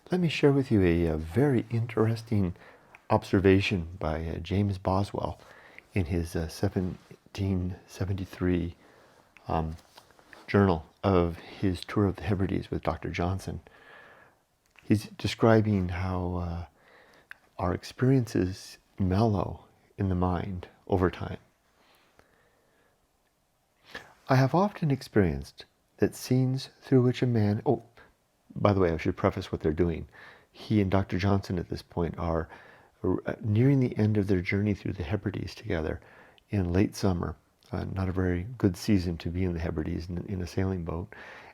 Let me share with you a very interesting observation by James Boswell in his 1773 journal of his tour of the Hebrides with Dr. Johnson. He's describing how our experiences mellow in the mind over time. I have often experienced that scenes through which a man... Oh, by the way, I should preface what they're doing. He and Dr. Johnson at this point are nearing the end of their journey through the Hebrides together in late summer. Not a very good season to be in the Hebrides in a sailing boat.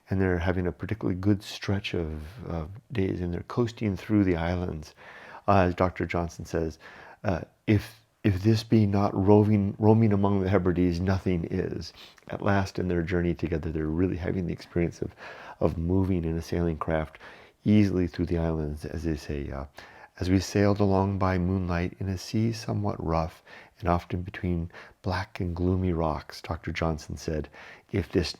And they're having a particularly good stretch of days, and they're coasting through the islands. As Dr. Johnson says, if this be not roaming among the Hebrides, nothing is. At last in their journey together, they're really having the experience of moving in a sailing craft easily through the islands, as they say, as we sailed along by moonlight in a sea somewhat rough and often between black and gloomy rocks, Dr. Johnson said, if this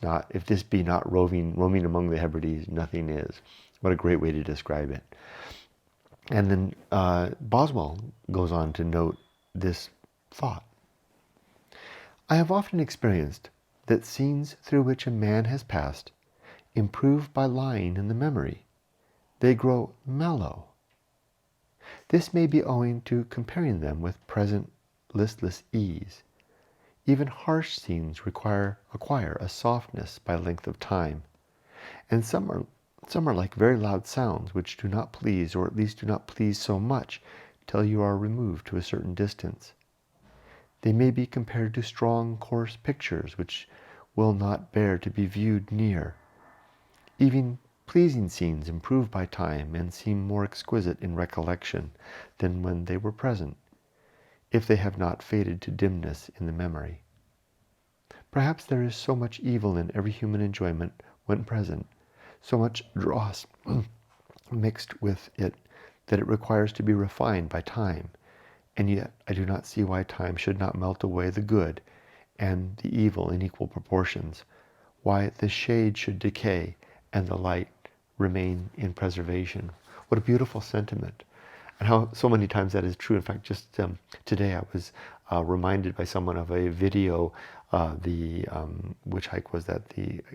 be not roaming among the Hebrides, nothing is. What a great way to describe it. And then Boswell goes on to note this thought. I have often experienced that scenes through which a man has passed improve by lying in the memory. They grow mellow. This may be owing to comparing them with present listless ease. Even harsh scenes acquire a softness by length of time, and some are like very loud sounds which do not please, or at least do not please so much till you are removed to a certain distance. They may be compared to strong, coarse pictures which will not bear to be viewed near. Even pleasing scenes improve by time and seem more exquisite in recollection than when they were present, if they have not faded to dimness in the memory. Perhaps there is so much evil in every human enjoyment when present, so much dross mixed with it, that it requires to be refined by time, and yet I do not see why time should not melt away the good and the evil in equal proportions, why the shade should decay and the light remain in preservation. What a beautiful sentiment, and how so many times that is true. In fact, just today I was reminded by someone of a video, which hike was that?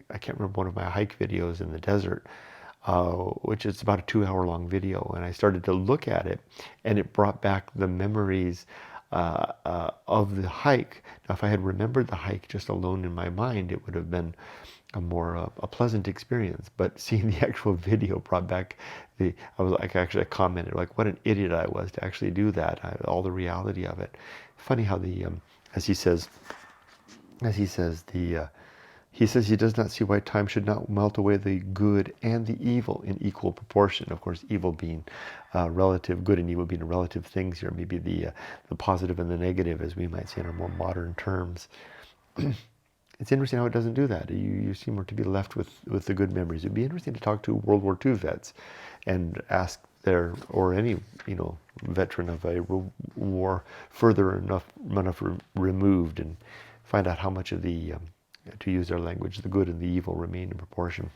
I can't remember, one of my hike videos in the desert, which is about a 2-hour long video, and I started to look at it, and it brought back the memories of the hike. Now, if I had remembered the hike just alone in my mind, it would have been a pleasant experience. But seeing the actual video brought back I commented, like, what an idiot I was to actually do that. All the reality of it. Funny how as he says, he says he does not see why time should not melt away the good and the evil in equal proportion. Of course, evil being relative, good and evil being relative things here. Maybe the positive and the negative, as we might say in our more modern terms. It's interesting how it doesn't do that. You seem to be left with the good memories. It'd be interesting to talk to World War II vets and ask or any veteran of a war further enough removed, and find out how much of to use their language, the good and the evil remain in proportion.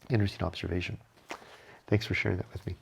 Interesting observation. Thanks for sharing that with me.